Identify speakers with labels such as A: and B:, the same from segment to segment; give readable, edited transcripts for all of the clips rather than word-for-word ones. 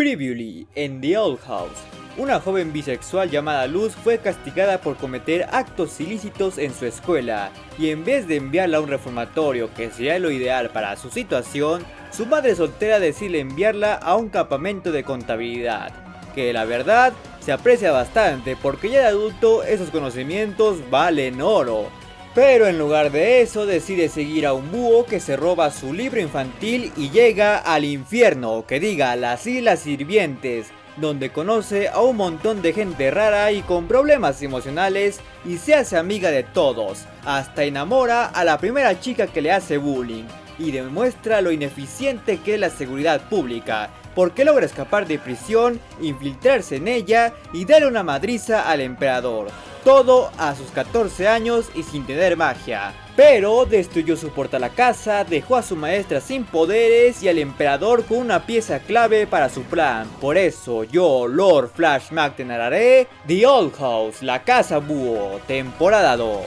A: Previously, en The Old House, una joven bisexual llamada Luz fue castigada por cometer actos ilícitos en su escuela, y en vez de enviarla a un reformatorio que sería lo ideal para su situación, su madre soltera decide enviarla a un campamento de contabilidad, que la verdad se aprecia bastante porque ya de adulto esos conocimientos valen oro. Pero en lugar de eso decide seguir a un búho que se roba su libro infantil y llega al infierno, que diga las Islas Sirvientes, donde conoce a un montón de gente rara y con problemas emocionales y se hace amiga de todos, hasta enamora a la primera chica que le hace bullying y demuestra lo ineficiente que es la seguridad pública, porque logra escapar de prisión, infiltrarse en ella y darle una madriza al emperador. Todo a sus 14 años y sin tener magia. Pero destruyó su portalacasa, dejó a su maestra sin poderes y al emperador con una pieza clave para su plan. Por eso yo, Lord Flash Mac, te narraré The Old House, la casa búho, temporada 2.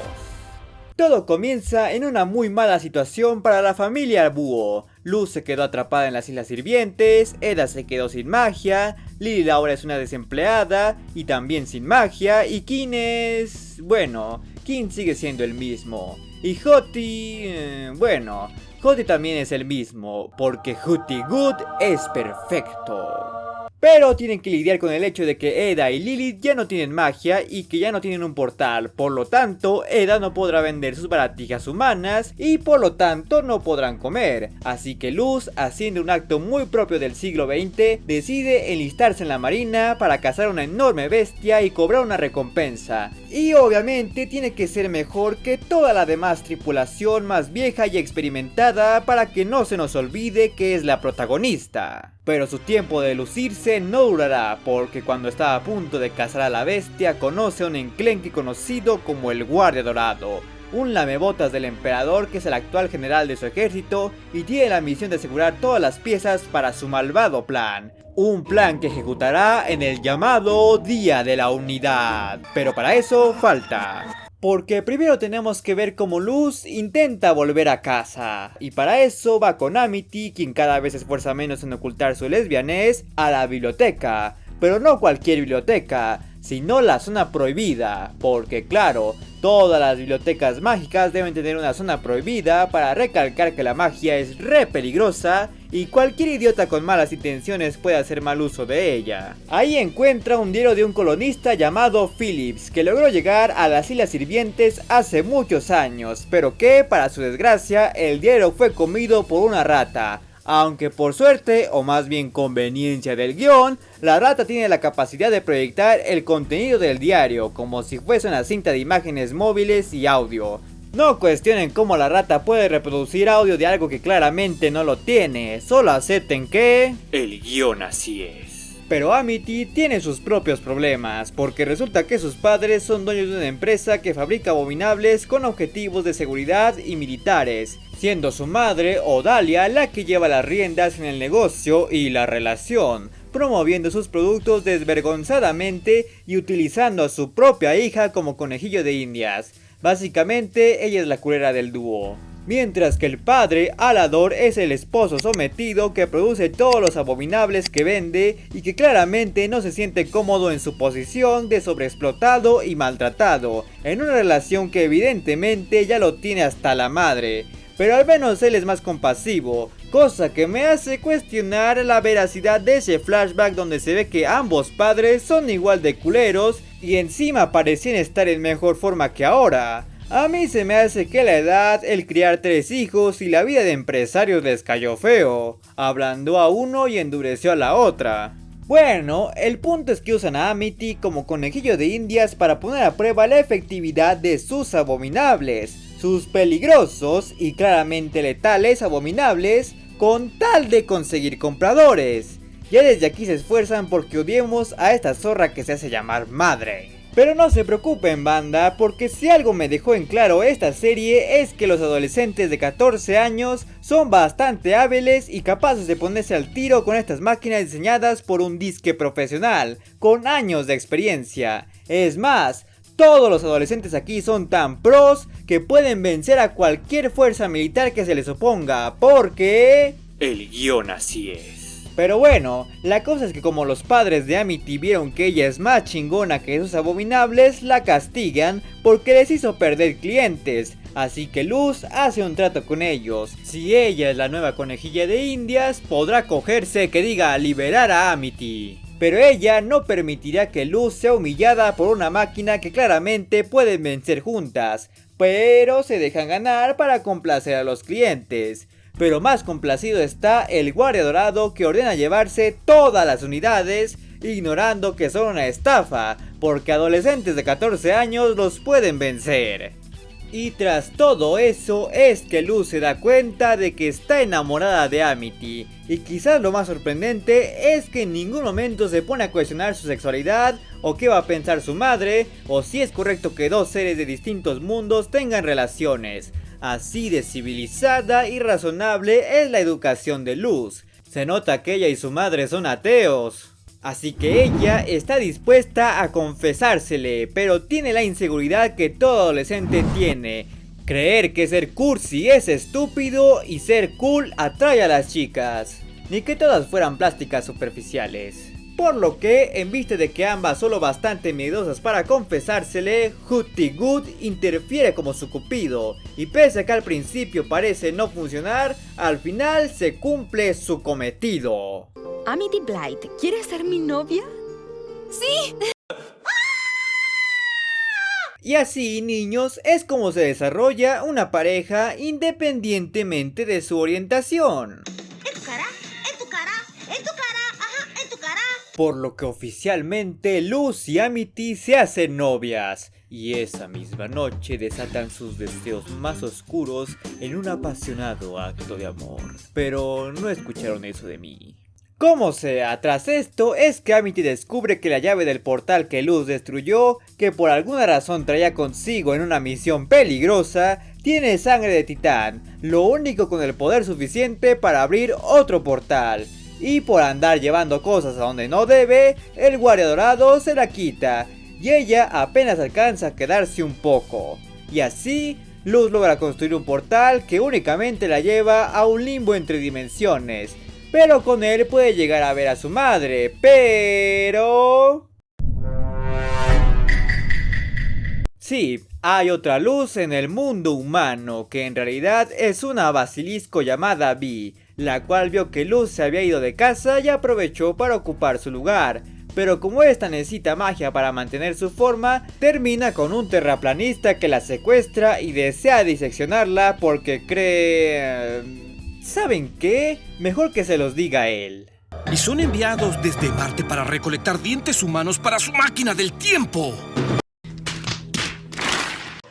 A: Todo comienza en una muy mala situación para la familia búho. Luz se quedó atrapada en las Islas Sirvientes, Eda se quedó sin magia, Lily ahora es una desempleada y también sin magia, y King es... bueno, King sigue siendo el mismo. Y Hottie... bueno, Hottie también es el mismo, porque Hottie Good es perfecto. Pero tienen que lidiar con el hecho de que Eda y Lilith ya no tienen magia y que ya no tienen un portal. Por lo tanto, Eda no podrá vender sus baratijas humanas y por lo tanto no podrán comer. Así que Luz, haciendo un acto muy propio del siglo XX, decide enlistarse en la marina para cazar una enorme bestia y cobrar una recompensa. Y obviamente tiene que ser mejor que toda la demás tripulación más vieja y experimentada para que no se nos olvide que es la protagonista. Pero su tiempo de lucirse no durará, porque cuando está a punto de cazar a la bestia conoce a un enclenque conocido como el Guardia Dorado, un lamebotas del emperador que es el actual general de su ejército y tiene la misión de asegurar todas las piezas para su malvado plan. Un plan que ejecutará en el llamado Día de la Unidad. Pero para eso falta. Porque primero tenemos que ver cómo Luz intenta volver a casa. Y para eso va con Amity, quien cada vez se esfuerza menos en ocultar su lesbianez, a la biblioteca. Pero no cualquier biblioteca, sino la zona prohibida. Porque claro, todas las bibliotecas mágicas deben tener una zona prohibida para recalcar que la magia es re peligrosa y cualquier idiota con malas intenciones puede hacer mal uso de ella. Ahí encuentra un diario de un colonista llamado Phillips, que logró llegar a las Islas Sirvientes hace muchos años, pero que, para su desgracia, el diario fue comido por una rata. Aunque por suerte, o más bien conveniencia del guión, la rata tiene la capacidad de proyectar el contenido del diario, como si fuese una cinta de imágenes móviles y audio. No cuestionen cómo la rata puede reproducir audio de algo que claramente no lo tiene, solo acepten que... el guión así es. Pero Amity tiene sus propios problemas, porque resulta que sus padres son dueños de una empresa que fabrica abominables con objetivos de seguridad y militares, siendo su madre, Odalia, la que lleva las riendas en el negocio y la relación, promoviendo sus productos desvergonzadamente y utilizando a su propia hija como conejillo de indias. Básicamente, ella es la culera del dúo. Mientras que el padre, Alador, es el esposo sometido que produce todos los abominables que vende y que claramente no se siente cómodo en su posición de sobreexplotado y maltratado, en una relación que evidentemente ya lo tiene hasta la madre. Pero al menos él es más compasivo, cosa que me hace cuestionar la veracidad de ese flashback donde se ve que ambos padres son igual de culeros y encima parecían estar en mejor forma que ahora. A mí se me hace que la edad, el criar 3 hijos y la vida de empresarios les cayó feo, ablandó a uno y endureció a la otra. Bueno, el punto es que usan a Amity como conejillo de indias para poner a prueba la efectividad de sus abominables, sus peligrosos y claramente letales abominables, con tal de conseguir compradores. Ya desde aquí se esfuerzan porque odiemos a esta zorra que se hace llamar madre. Pero no se preocupen, banda, porque si algo me dejó en claro esta serie es que los adolescentes de 14 años son bastante hábiles y capaces de ponerse al tiro con estas máquinas diseñadas por un disque profesional, con años de experiencia. Es más, todos los adolescentes aquí son tan pros que pueden vencer a cualquier fuerza militar que se les oponga, porque... el guión así es. Pero bueno, la cosa es que como los padres de Amity vieron que ella es más chingona que esos abominables, la castigan porque les hizo perder clientes. Así que Luz hace un trato con ellos. Si ella es la nueva conejilla de Indias, podrá cogerse que diga liberar a Amity. Pero ella no permitirá que Luz sea humillada por una máquina que claramente pueden vencer juntas, pero se dejan ganar para complacer a los clientes. Pero más complacido está el guardia dorado, que ordena llevarse todas las unidades, ignorando que son una estafa, porque adolescentes de 14 años los pueden vencer. Y tras todo eso es que Luz se da cuenta de que está enamorada de Amity. Y quizás lo más sorprendente es que en ningún momento se pone a cuestionar su sexualidad, o qué va a pensar su madre, o si es correcto que dos seres de distintos mundos tengan relaciones. Así de civilizada y razonable es la educación de Luz. Se nota que ella y su madre son ateos. Así que ella está dispuesta a confesársele, pero tiene la inseguridad que todo adolescente tiene. Creer que ser cursi es estúpido y ser cool atrae a las chicas. Ni que todas fueran plásticas superficiales. Por lo que, en vista de que ambas son lo bastante miedosas para confesársele, Hurtigrute interfiere como su cupido, y pese a que al principio parece no funcionar, al final se cumple su cometido.
B: Amity Blight, ¿quieres ser mi novia? ¡Sí!
A: Y así, niños, es como se desarrolla una pareja independientemente de su orientación.
C: En tu cara, en tu cara, en tu cara, ajá, en tu cara.
A: Por lo que oficialmente Luz y Amity se hacen novias. Y esa misma noche desatan sus deseos más oscuros en un apasionado acto de amor. Pero no escucharon eso de mí. Como sea, tras esto es que Amity descubre que la llave del portal que Luz destruyó, que por alguna razón traía consigo en una misión peligrosa, tiene sangre de titán, lo único con el poder suficiente para abrir otro portal. Y por andar llevando cosas a donde no debe, el guardia dorado se la quita, y ella apenas alcanza a quedarse un poco. Y así, Luz logra construir un portal que únicamente la lleva a un limbo entre dimensiones. Pero con él puede llegar a ver a su madre, pero... Sí, hay otra Luz en el mundo humano, que en realidad es una basilisco llamada Vi, la cual vio que Luz se había ido de casa y aprovechó para ocupar su lugar. Pero como esta necesita magia para mantener su forma, termina con un terraplanista que la secuestra y desea diseccionarla porque cree... ¿Saben qué? Mejor que se los diga él.
D: Y son enviados desde Marte para recolectar dientes humanos para su máquina del tiempo.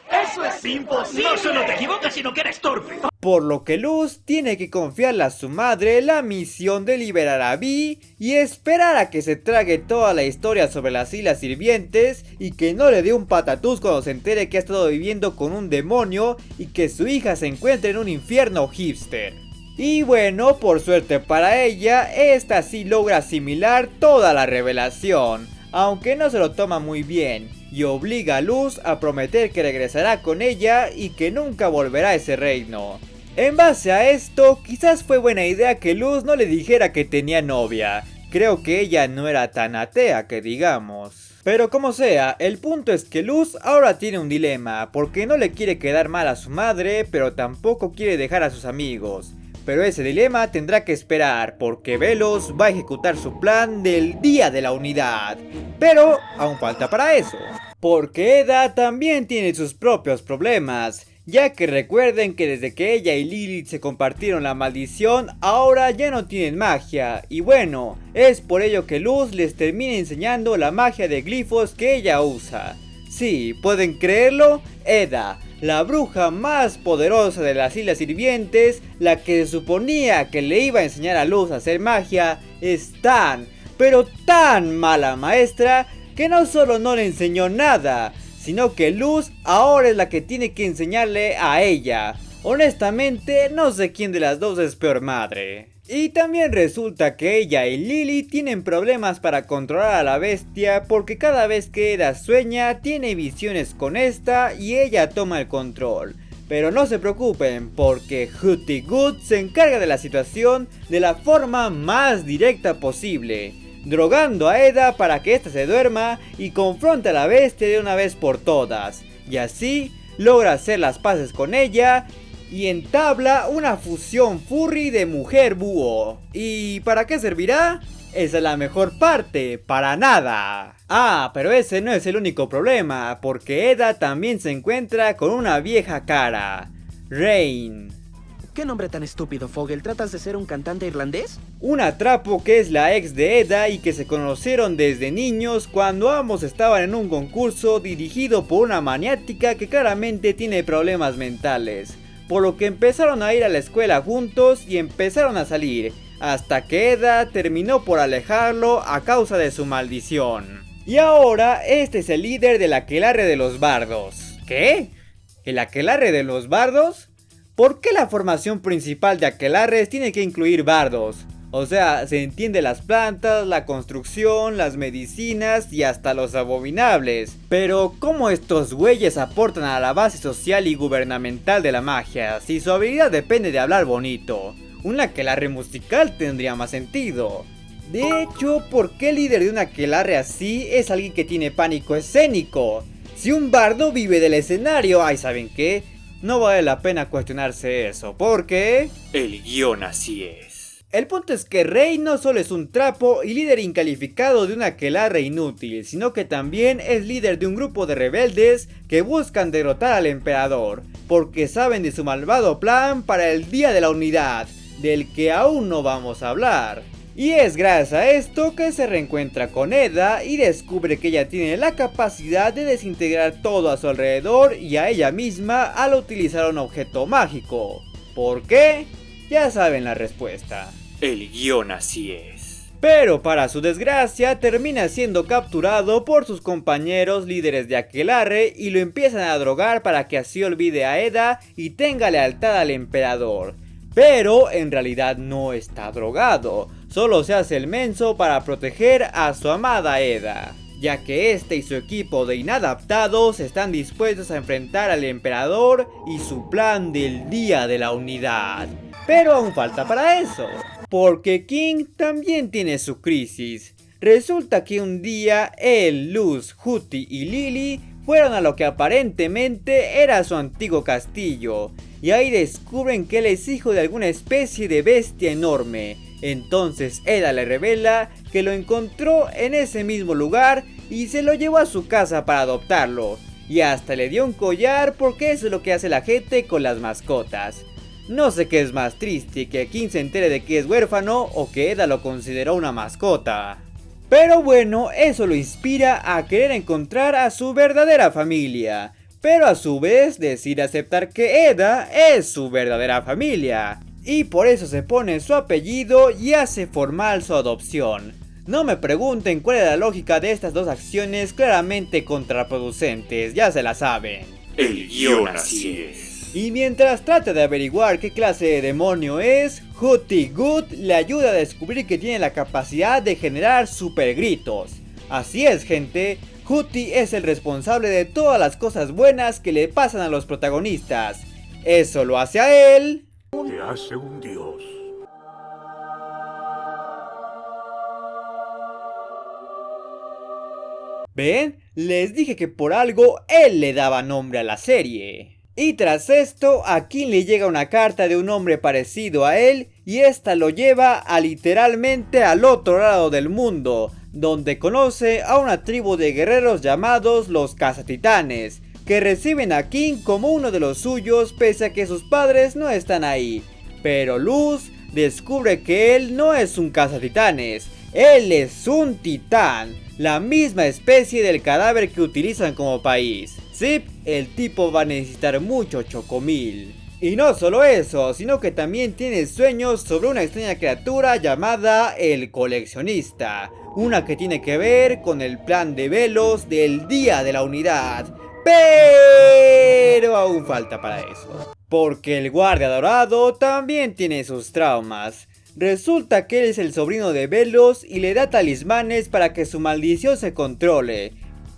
E: ¡Eso es imposible! No solo te equivocas, sino que eres torpe.
A: Por lo que Luz tiene que confiarle a su madre la misión de liberar a Vi y esperar a que se trague toda la historia sobre las islas sirvientes y que no le dé un patatús cuando se entere que ha estado viviendo con un demonio y que su hija se encuentre en un infierno hipster. Y bueno, por suerte para ella, esta sí logra asimilar toda la revelación, aunque no se lo toma muy bien, y obliga a Luz a prometer que regresará con ella y que nunca volverá a ese reino. En base a esto, quizás fue buena idea que Luz no le dijera que tenía novia. Creo que ella no era tan atea que digamos. Pero como sea, el punto es que Luz ahora tiene un dilema, porque no le quiere quedar mal a su madre, pero tampoco quiere dejar a sus amigos. Pero ese dilema tendrá que esperar, porque Velos va a ejecutar su plan del Día de la Unidad. Pero aún falta para eso, porque Eda también tiene sus propios problemas, ya que recuerden que desde que ella y Lilith se compartieron la maldición, ahora ya no tienen magia, y bueno, es por ello que Luz les termina enseñando la magia de glifos que ella usa. Sí, ¿pueden creerlo? Eda, la bruja más poderosa de las Islas Sirvientes, la que se suponía que le iba a enseñar a Luz a hacer magia, es tan, pero tan mala maestra que no solo no le enseñó nada, sino que Luz ahora es la que tiene que enseñarle a ella. Honestamente, no sé quién de las dos es peor madre. Y también resulta que ella y Lily tienen problemas para controlar a la bestia, porque cada vez que Eda sueña tiene visiones con esta y ella toma el control. Pero no se preocupen, porque Hooty-Good se encarga de la situación de la forma más directa posible, drogando a Eda para que ésta se duerma y confronte a la bestia de una vez por todas, y así logra hacer las paces con ella y entabla una fusión furry de mujer búho. ¿Y para qué servirá? Esa es la mejor parte, para nada. Ah, pero ese no es el único problema, porque Eda también se encuentra con una vieja cara, Rain.
F: ¿Qué nombre tan estúpido, Fogel? ¿Tratas de ser un cantante irlandés?
A: Una trapo que es la ex de Eda y que se conocieron desde niños cuando ambos estaban en un concurso dirigido por una maniática que claramente tiene problemas mentales, por lo que empezaron a ir a la escuela juntos y empezaron a salir, hasta que Eda terminó por alejarlo a causa de su maldición. Y ahora este es el líder del aquelarre de los bardos. ¿Qué? ¿El aquelarre de los bardos? ¿Por qué la formación principal de aquelarres tiene que incluir bardos? O sea, se entiende las plantas, la construcción, las medicinas y hasta los abominables. Pero ¿cómo estos güeyes aportan a la base social y gubernamental de la magia si su habilidad depende de hablar bonito? Un aquelarre musical tendría más sentido. De hecho, ¿por qué el líder de un aquelarre así es alguien que tiene pánico escénico? Si un bardo vive del escenario, ay, ¿saben qué? No vale la pena cuestionarse eso, porque el guión así es. El punto es que Rey no solo es un trapo y líder incalificado de un aquelarre inútil, sino que también es líder de un grupo de rebeldes que buscan derrotar al emperador, porque saben de su malvado plan para el Día de la Unidad, del que aún no vamos a hablar. Y es gracias a esto que se reencuentra con Eda y descubre que ella tiene la capacidad de desintegrar todo a su alrededor y a ella misma al utilizar un objeto mágico. ¿Por qué? Ya saben la respuesta. El guión así es. Pero para su desgracia termina siendo capturado por sus compañeros líderes de aquelarre y lo empiezan a drogar para que así olvide a Eda y tenga lealtad al emperador. Pero en realidad no está drogado, solo se hace el menso para proteger a su amada Eda, ya que este y su equipo de inadaptados están dispuestos a enfrentar al emperador y su plan del Día de la Unidad. Pero aún falta para eso, porque King también tiene su crisis. Resulta que un día él, Luz, Hooty y Lily fueron a lo que aparentemente era su antiguo castillo, y ahí descubren que él es hijo de alguna especie de bestia enorme. Entonces Eda le revela que lo encontró en ese mismo lugar y se lo llevó a su casa para adoptarlo, y hasta le dio un collar porque eso es lo que hace la gente con las mascotas. No sé qué es más triste, que King se entere de que es huérfano o que Eda lo consideró una mascota. Pero bueno, eso lo inspira a querer encontrar a su verdadera familia, pero a su vez decide aceptar que Eda es su verdadera familia, y por eso se pone su apellido y hace formal su adopción. No me pregunten cuál es la lógica de estas dos acciones claramente contraproducentes, ya se la saben. El guión así es. Y mientras trata de averiguar qué clase de demonio es, Hooty-Good le ayuda a descubrir que tiene la capacidad de generar super gritos. Así es, gente, Hooty es el responsable de todas las cosas buenas que le pasan a los protagonistas. Eso lo hace a él.
G: Te hace un dios.
A: ¿Ven? Les dije que por algo él le daba nombre a la serie. Y tras esto, a King le llega una carta de un hombre parecido a él, y esta lo lleva a literalmente al otro lado del mundo, donde conoce a una tribu de guerreros llamados los Cazatitanes, que reciben a King como uno de los suyos pese a que sus padres no están ahí. Pero Luz descubre que él no es un cazatitanes, él es un titán, la misma especie del cadáver que utilizan como país. Sí, el tipo va a necesitar mucho chocomil. Y no solo eso, sino que también tiene sueños sobre una extraña criatura llamada el Coleccionista, una que tiene que ver con el plan de Velos del Día de la Unidad. Pero aún falta para eso, porque el Guardia Dorado también tiene sus traumas. Resulta que él es el sobrino de Velos y le da talismanes para que su maldición se controle.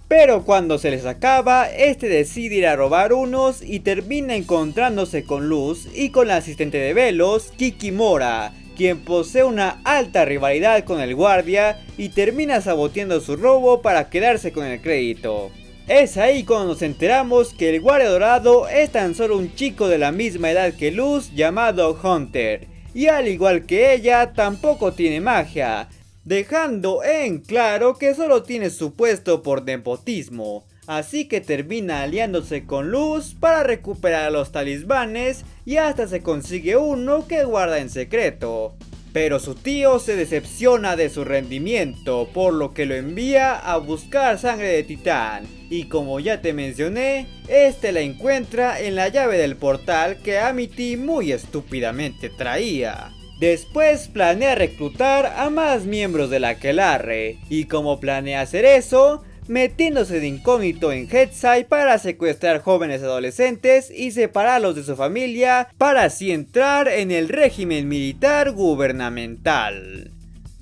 A: Pero cuando se les acaba, este decide ir a robar unos y termina encontrándose con Luz y con la asistente de Velos, Kikimora, quien posee una alta rivalidad con el guardia y termina saboteando su robo para quedarse con el crédito. Es ahí cuando nos enteramos que el guardia dorado es tan solo un chico de la misma edad que Luz llamado Hunter, y al igual que ella tampoco tiene magia, dejando en claro que solo tiene su puesto por nepotismo, así que termina aliándose con Luz para recuperar los talismanes y hasta se consigue uno que guarda en secreto. Pero su tío se decepciona de su rendimiento, por lo que lo envía a buscar sangre de titán, y como ya te mencioné, este la encuentra en la llave del portal que Amity muy estúpidamente traía. Después planea reclutar a más miembros del Aquelarre, y como planea hacer eso, metiéndose de incógnito en Headside para secuestrar jóvenes adolescentes y separarlos de su familia para así entrar en el régimen militar gubernamental.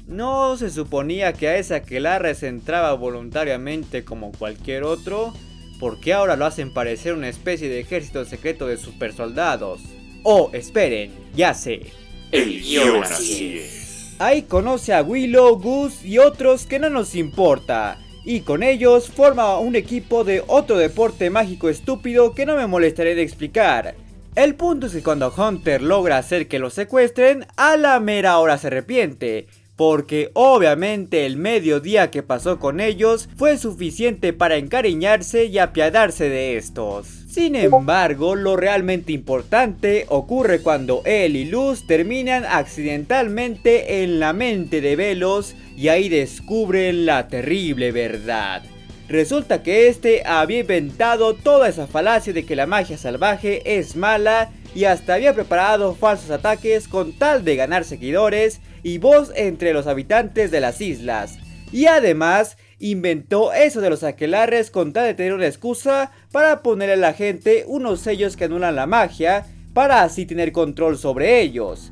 A: ¿No se suponía que a ese Aquelarre se entraba voluntariamente como cualquier otro? ¿Por qué ahora lo hacen parecer una especie de ejército secreto de supersoldados? Oh, esperen, ya sé.
G: El guión así es.
A: Ahí conoce a Willow, Gus y otros que no nos importa, y con ellos forma un equipo de otro deporte mágico estúpido que no me molestaré de explicar. El punto es que cuando Hunter logra hacer que lo secuestren, a la mera hora se arrepiente, porque obviamente el mediodía que pasó con ellos fue suficiente para encariñarse y apiadarse de estos. Sin embargo, lo realmente importante ocurre cuando él y Luz terminan accidentalmente en la mente de Velos y ahí descubren la terrible verdad. Resulta que este había inventado toda esa falacia de que la magia salvaje es mala y hasta había preparado falsos ataques con tal de ganar seguidores y voz entre los habitantes de las islas. Y además inventó eso de los aquelarres con tal de tener una excusa para ponerle a la gente unos sellos que anulan la magia para así tener control sobre ellos.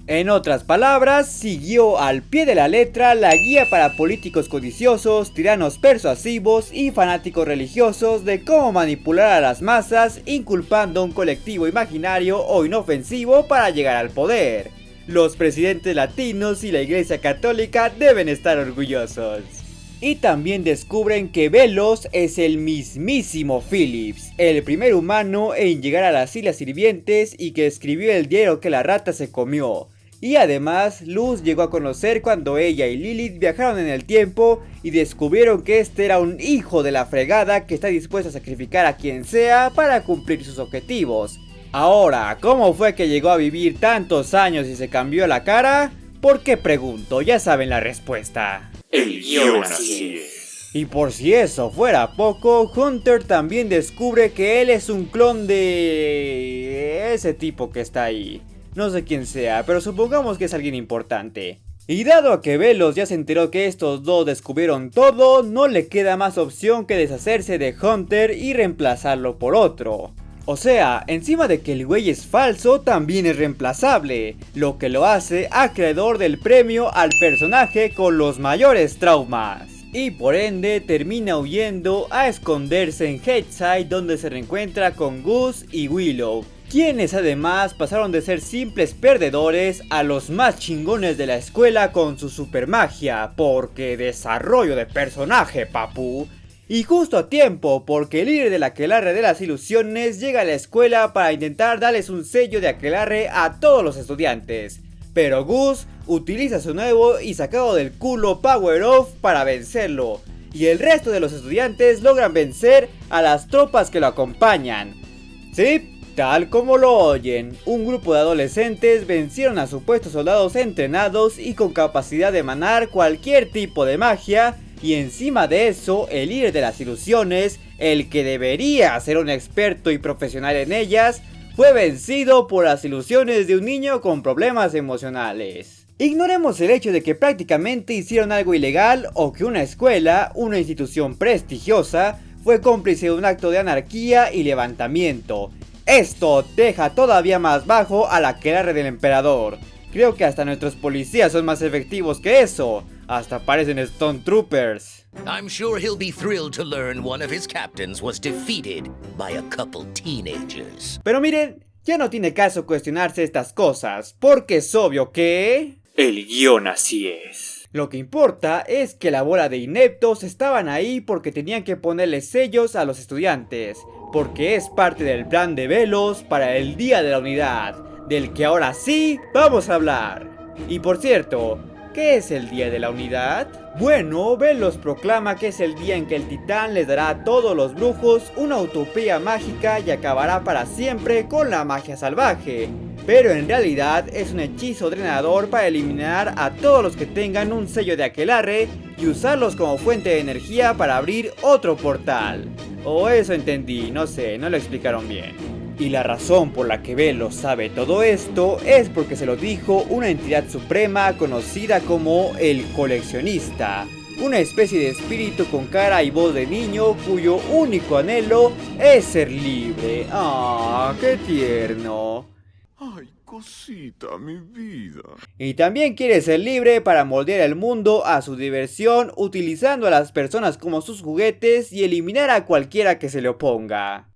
A: En otras palabras, siguió al pie de la letra la guía para políticos codiciosos, tiranos persuasivos y fanáticos religiosos de cómo manipular a las masas, inculpando a un colectivo imaginario o inofensivo para llegar al poder. Los presidentes latinos y la Iglesia Católica deben estar orgullosos. Y también descubren que Velos es el mismísimo Phillips, el primer humano en llegar a las Islas Sirvientes y que escribió el diario que la rata se comió. Y además, Luz llegó a conocer cuando ella y Lilith viajaron en el tiempo y descubrieron que este era un hijo de la fregada que está dispuesto a sacrificar a quien sea para cumplir sus objetivos. Ahora, ¿cómo fue que llegó a vivir tantos años y se cambió la cara? ¿Por qué pregunto? Ya saben la respuesta.
G: El guión así es.
A: Y por si eso fuera poco, Hunter también descubre que él es un clon de ese tipo que está ahí. No sé quién sea, pero supongamos que es alguien importante. Y dado a que Velos ya se enteró que estos dos descubrieron todo, no le queda más opción que deshacerse de Hunter y reemplazarlo por otro. O sea, encima de que el güey es falso, también es reemplazable, lo que lo hace acreedor del premio al personaje con los mayores traumas. Y por ende termina huyendo a esconderse en Headside, donde se reencuentra con Gus y Willow, quienes además pasaron de ser simples perdedores a los más chingones de la escuela con su super magia, porque desarrollo de personaje, papu. Y justo a tiempo, porque el líder del Aquelarre de las Ilusiones llega a la escuela para intentar darles un sello de Aquelarre a todos los estudiantes. Pero Gus utiliza su nuevo y sacado del culo Power Off para vencerlo, y el resto de los estudiantes logran vencer a las tropas que lo acompañan. Sí, tal como lo oyen, un grupo de adolescentes vencieron a supuestos soldados entrenados y con capacidad de emanar cualquier tipo de magia. Y encima de eso, el líder de las ilusiones, el que debería ser un experto y profesional en ellas, fue vencido por las ilusiones de un niño con problemas emocionales. Ignoremos el hecho de que prácticamente hicieron algo ilegal o que una escuela, una institución prestigiosa, fue cómplice de un acto de anarquía y levantamiento. Esto deja todavía más bajo al Aquelarre del emperador. Creo que hasta nuestros policías son más efectivos que eso. hasta parecen Stone Troopers.
H: I'm sure he'll be thrilled to learn one of his captains was defeated by a couple teenagers.
A: Pero miren, ya no tiene caso cuestionarse estas cosas, porque es obvio que...
G: El guión así es.
A: Lo que importa es que la bola de ineptos estaban ahí porque tenían que ponerle sellos a los estudiantes, porque es parte del plan de Velos para el Día de la Unidad, del que ahora sí vamos a hablar. Y por cierto, ¿qué es el Día de la Unidad? Bueno, Velos proclama que es el día en que el titán les dará a todos los brujos una utopía mágica y acabará para siempre con la magia salvaje. Pero en realidad es un hechizo drenador para eliminar a todos los que tengan un sello de aquelarre y usarlos como fuente de energía para abrir otro portal. O eso entendí, no sé, no lo explicaron bien. Y la razón por la que Velos sabe todo esto es porque se lo dijo una entidad suprema conocida como el Coleccionista, una especie de espíritu con cara y voz de niño cuyo único anhelo es ser libre. ¡Ah, qué tierno!
I: Ay, cosita, mi vida.
A: Y también quiere ser libre para moldear el mundo a su diversión, utilizando a las personas como sus juguetes y eliminar a cualquiera que se le oponga.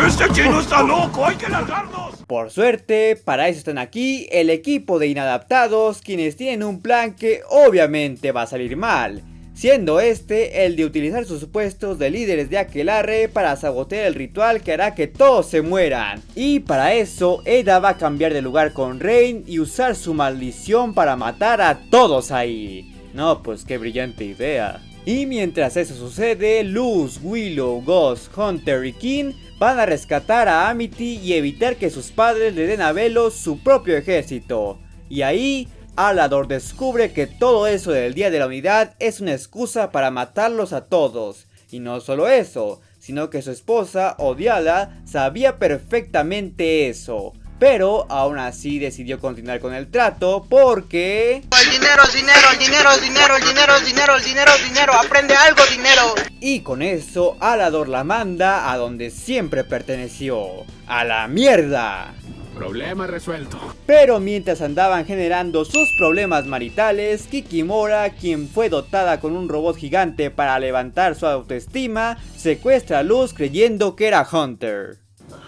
E: ¡Este chino está loco! ¡Hay que largarnos!
A: Por suerte, para eso están aquí el equipo de inadaptados, quienes tienen un plan que obviamente va a salir mal, siendo este el de utilizar sus puestos de líderes de aquelarre para sabotear el ritual que hará que todos se mueran. Y para eso, Eda va a cambiar de lugar con Rain y usar su maldición para matar a todos ahí. No, pues qué brillante idea. Y mientras eso sucede, Luz, Willow, Ghost, Hunter y King van a rescatar a Amity y evitar que sus padres le den a Velos su propio ejército. Y ahí, Alador descubre que todo eso del Día de la Unidad es una excusa para matarlos a todos. Y no solo eso, sino que su esposa, Odiala, sabía perfectamente eso. Pero aún así decidió continuar con el trato porque...
F: El dinero es dinero, el dinero es dinero, el dinero es dinero, el dinero es dinero, aprende algo, dinero.
A: Y con eso, Alador la manda a donde siempre perteneció, a la mierda.
I: Problema resuelto.
A: Pero mientras andaban generando sus problemas maritales, Kikimora, quien fue dotada con un robot gigante para levantar su autoestima, secuestra a Luz creyendo que era Hunter.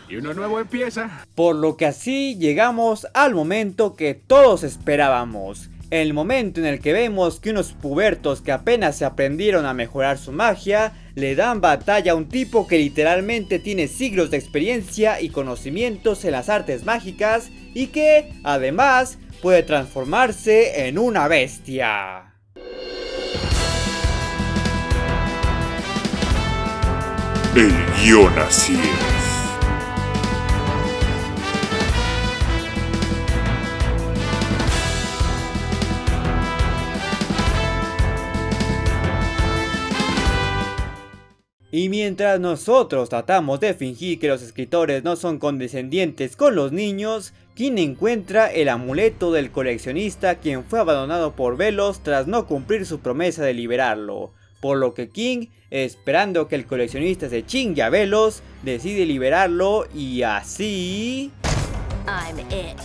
I: Y uno nuevo empieza.
A: Por lo que así llegamos al momento que todos esperábamos. El momento en el que vemos que unos pubertos que apenas se aprendieron a mejorar su magia, le dan batalla a un tipo que literalmente tiene siglos de experiencia y conocimientos en las artes mágicas y que, además, puede transformarse en una bestia.
G: El guión así es.
A: Y mientras nosotros tratamos de fingir que los escritores no son condescendientes con los niños, King encuentra el amuleto del coleccionista, quien fue abandonado por Velos tras no cumplir su promesa de liberarlo. Por lo que King, esperando que el coleccionista se chingue a Velos, decide liberarlo y así...
B: I'm it.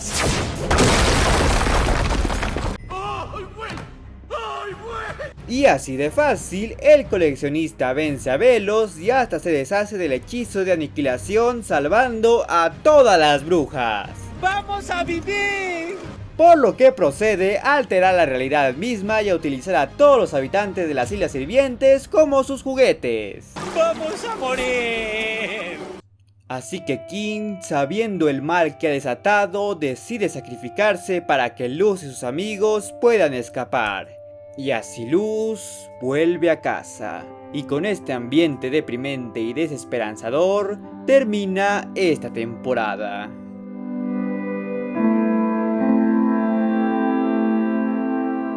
A: Y así de fácil, el coleccionista vence a Velos y hasta se deshace del hechizo de aniquilación, salvando a todas las brujas.
E: ¡Vamos a vivir!
A: Por lo que procede a alterar la realidad misma y a utilizar a todos los habitantes de las Islas Sirvientes como sus juguetes.
E: ¡Vamos a morir!
A: Así que King, sabiendo el mal que ha desatado, decide sacrificarse para que Luz y sus amigos puedan escapar. Y así Luz vuelve a casa. Y con este ambiente deprimente y desesperanzador, termina esta temporada.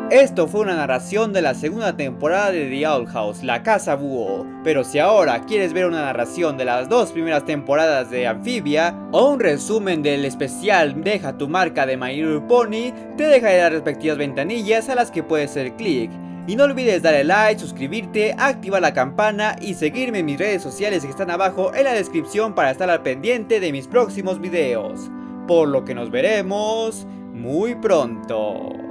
A: Esto fue una narración de la segunda temporada de The Owl House, La Casa Búho. Pero si ahora quieres ver una narración de las dos primeras temporadas de Amphibia, o un resumen del especial Deja tu marca de My Little Pony, te dejaré las respectivas ventanillas a las que puedes hacer clic. Y no olvides darle like, suscribirte, activar la campana y seguirme en mis redes sociales que están abajo en la descripción para estar al pendiente de mis próximos videos. Por lo que nos veremos muy pronto.